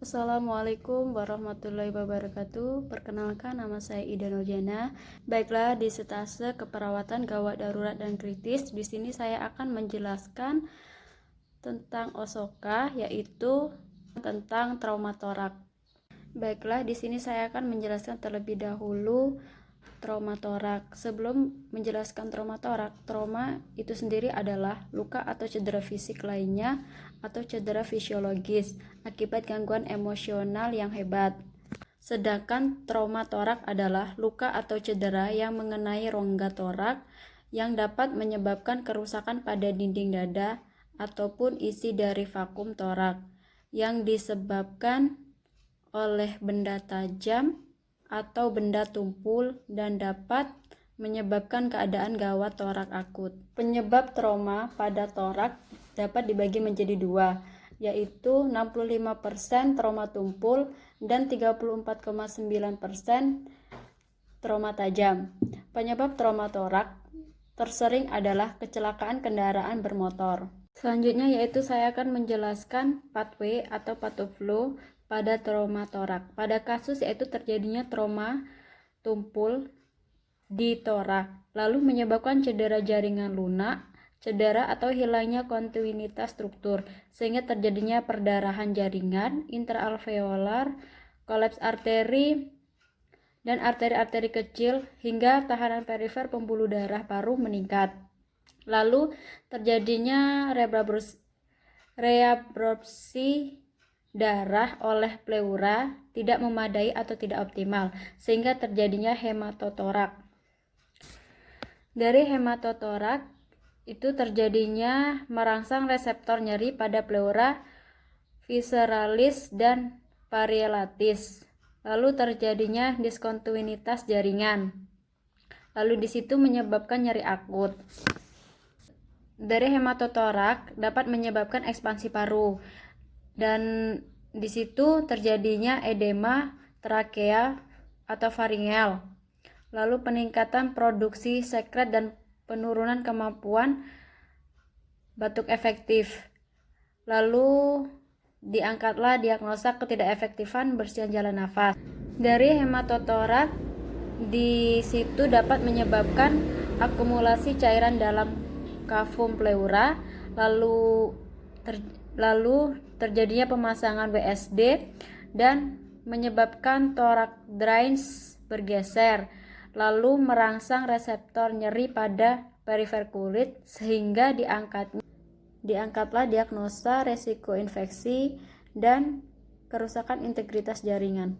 Assalamualaikum warahmatullahi wabarakatuh. Perkenalkan, nama saya Ida Nurjana. Baiklah, di Setase Keperawatan Gawat Darurat dan Kritis, di sini saya akan menjelaskan tentang Osoka, yaitu tentang trauma torak. Baiklah, di sini saya akan menjelaskan terlebih dahulu trauma torak. Sebelum menjelaskan trauma torak, trauma itu sendiri adalah luka atau cedera fisik lainnya atau cedera fisiologis akibat gangguan emosional yang hebat. Sedangkan trauma torak adalah luka atau cedera yang mengenai rongga torak yang dapat menyebabkan kerusakan pada dinding dada ataupun isi dari vakum torak yang disebabkan oleh benda tajam atau benda tumpul dan dapat menyebabkan keadaan gawat torak akut. Penyebab trauma pada torak dapat dibagi menjadi dua, yaitu 65% trauma tumpul dan 34,9% trauma tajam. Penyebab trauma torak tersering adalah kecelakaan kendaraan bermotor. Selanjutnya yaitu saya akan menjelaskan pathway atau pathoflow pada trauma torak. Pada kasus yaitu terjadinya trauma tumpul di torak, lalu menyebabkan cedera jaringan lunak, cedera atau hilangnya kontinuitas struktur, sehingga terjadinya perdarahan jaringan intraalveolar, kolaps arteri dan arteri-arteri kecil, hingga tahanan perifer pembuluh darah paru meningkat. Lalu terjadinya reabsorpsi darah oleh pleura tidak memadai atau tidak optimal, sehingga terjadinya hematotorak. Dari hematotorak itu terjadinya merangsang reseptor nyeri pada pleura visceralis dan pariellatis. Lalu terjadinya diskontinuitas jaringan. Lalu di situ menyebabkan nyeri akut. Dari hematotorak dapat menyebabkan ekspansi paru dan di situ terjadinya edema trakea atau faringel. Lalu peningkatan produksi sekret dan penurunan kemampuan batuk efektif. Lalu diangkatlah diagnosa ketidakefektifan bersihan jalan nafas. Dari hematotorak di situ dapat menyebabkan akumulasi cairan dalam kafum pleura, lalu terjadinya pemasangan WSD dan menyebabkan thorax drains bergeser, lalu merangsang reseptor nyeri pada perifer kulit sehingga diangkatlah diagnosa resiko infeksi dan kerusakan integritas jaringan.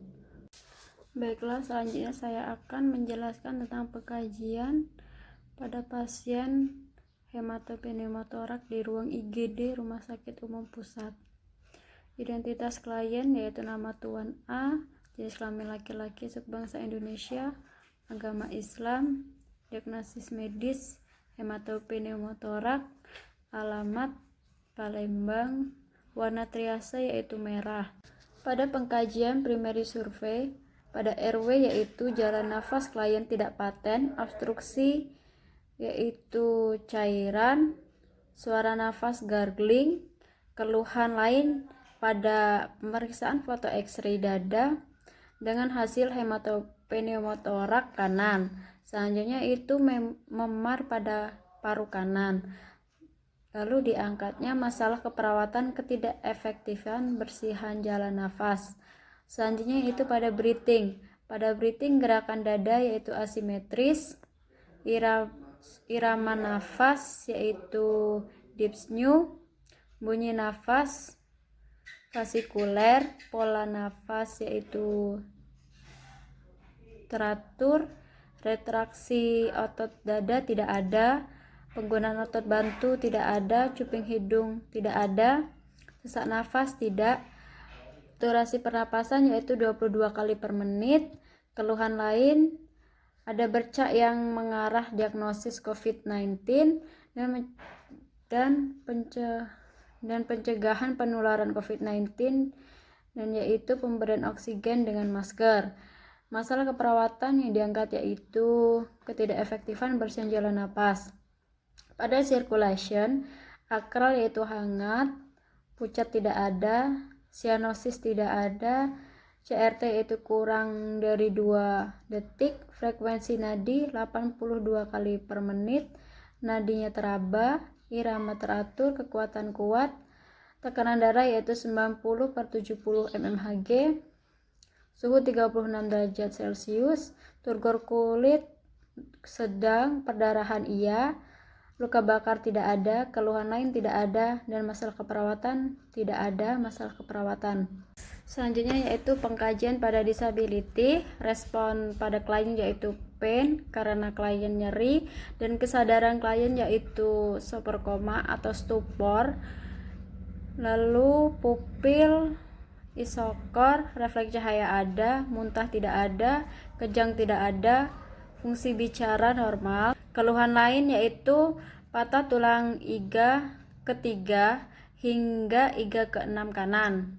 Baiklah, selanjutnya saya akan menjelaskan tentang pengkajian pada pasien hematopneumotorak di ruang IGD Rumah Sakit Umum Pusat. Identitas klien yaitu nama Tuan A, jenis kelamin laki-laki, suku bangsa Indonesia, agama Islam, diagnosis medis hematopneumotorak, alamat Palembang, warna triase yaitu merah. Pada pengkajian primary survey, pada RW yaitu jalan nafas klien tidak paten, obstruksi yaitu cairan, suara nafas gargling, keluhan lain pada pemeriksaan foto X-ray dada dengan hasil hematopneumotorak kanan. Selanjutnya itu memar pada paru kanan. Lalu diangkatnya masalah keperawatan ketidakefektifan bersihan jalan nafas. Selanjutnya itu pada breathing. Pada breathing gerakan dada yaitu asimetris, irama nafas yaitu dyspnea, bunyi nafas fasikuler, pola nafas yaitu teratur, retraksi otot dada tidak ada, penggunaan otot bantu tidak ada, cuping hidung tidak ada, sesak nafas tidak, durasi pernapasan yaitu 22 kali per menit. Keluhan lain ada bercak yang mengarah diagnosis COVID-19 dan pencegahan penularan COVID-19 dan yaitu pemberian oksigen dengan masker. Masalah keperawatan yang diangkat yaitu ketidakefektifan bersihan jalan napas. Pada circulation, akral yaitu hangat, pucat tidak ada, Sianosis tidak ada, CRT itu kurang dari 2 detik, frekuensi nadi 82 kali per menit, nadinya teraba, irama teratur, kekuatan kuat, tekanan darah yaitu 90/70 mmHg, suhu 36 derajat Celcius, turgor kulit sedang, perdarahan iya, luka bakar tidak ada, keluhan lain tidak ada, dan masalah keperawatan tidak ada masalah keperawatan. Selanjutnya yaitu pengkajian pada disability. Respon pada klien yaitu pain karena klien nyeri, dan kesadaran klien yaitu sopor koma atau stupor. Lalu pupil isokor, refleks cahaya ada, muntah tidak ada, kejang tidak ada, fungsi bicara normal. Keluhan lain yaitu patah tulang iga ketiga hingga iga keenam kanan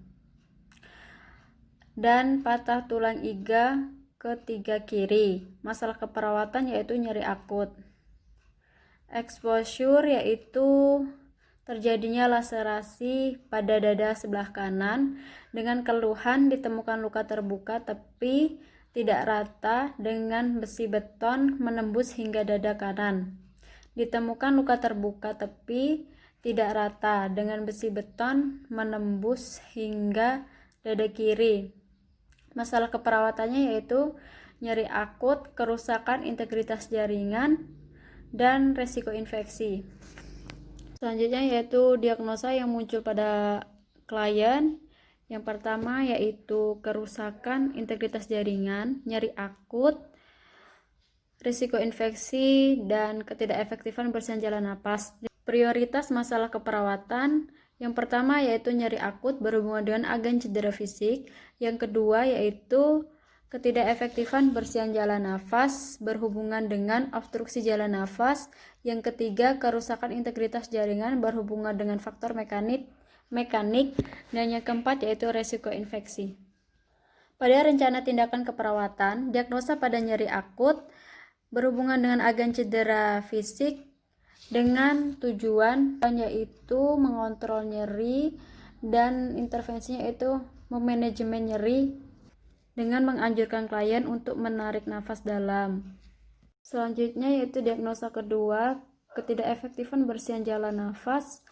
dan patah tulang iga ketiga kiri. Masalah keperawatan yaitu nyeri akut. Exposure yaitu terjadinya laserasi pada dada sebelah kanan dengan keluhan ditemukan luka terbuka tepi tidak rata dengan besi beton menembus hingga dada kanan. Ditemukan luka terbuka tepi tidak rata dengan besi beton menembus hingga dada kiri. Masalah keperawatannya yaitu nyeri akut, kerusakan integritas jaringan, dan resiko infeksi. Selanjutnya yaitu diagnosa yang muncul pada klien. Yang pertama yaitu kerusakan integritas jaringan, nyeri akut, risiko infeksi, dan ketidakefektifan bersihan jalan napas. Prioritas masalah keperawatan yang pertama yaitu nyeri akut berhubungan dengan agen cedera fisik. Yang kedua yaitu ketidakefektifan bersihan jalan nafas berhubungan dengan obstruksi jalan nafas. Yang ketiga kerusakan integritas jaringan berhubungan dengan faktor mekanik, dan yang keempat yaitu resiko infeksi. Pada rencana tindakan keperawatan, diagnosa pada nyeri akut berhubungan dengan agen cedera fisik dengan tujuan yaitu mengontrol nyeri, dan intervensinya yaitu memanajemen nyeri dengan menganjurkan klien untuk menarik nafas dalam. Selanjutnya yaitu diagnosa kedua, ketidakefektifan bersihan jalan nafas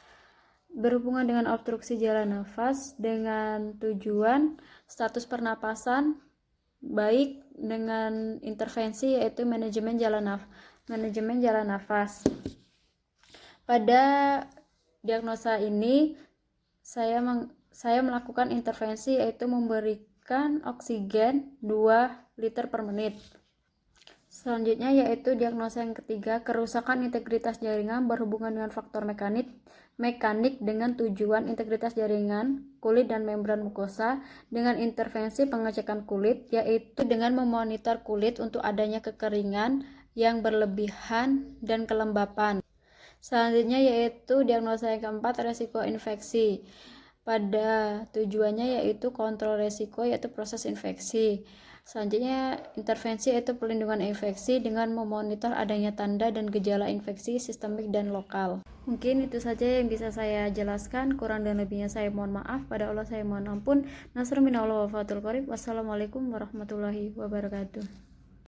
berhubungan dengan obstruksi jalan nafas dengan tujuan status pernapasan baik dengan intervensi yaitu manajemen jalan nafas. Pada diagnosa ini saya melakukan intervensi yaitu memberikan oksigen 2 liter per menit. Selanjutnya yaitu diagnosa yang ketiga, kerusakan integritas jaringan berhubungan dengan faktor mekanik dengan tujuan integritas jaringan, kulit, dan membran mukosa dengan intervensi pengecekan kulit, yaitu dengan memonitor kulit untuk adanya kekeringan yang berlebihan dan kelembapan. Selanjutnya yaitu diagnosa yang keempat, resiko infeksi. Pada tujuannya yaitu kontrol resiko yaitu proses infeksi. Selanjutnya intervensi yaitu pelindungan infeksi dengan memonitor adanya tanda dan gejala infeksi sistemik dan lokal. Mungkin itu saja yang bisa saya jelaskan, kurang dan lebihnya saya mohon maaf. Pada Allah saya mohon ampun. Nasrul minallah wa fatul qorib. Wassalamualaikum warahmatullahi wabarakatuh.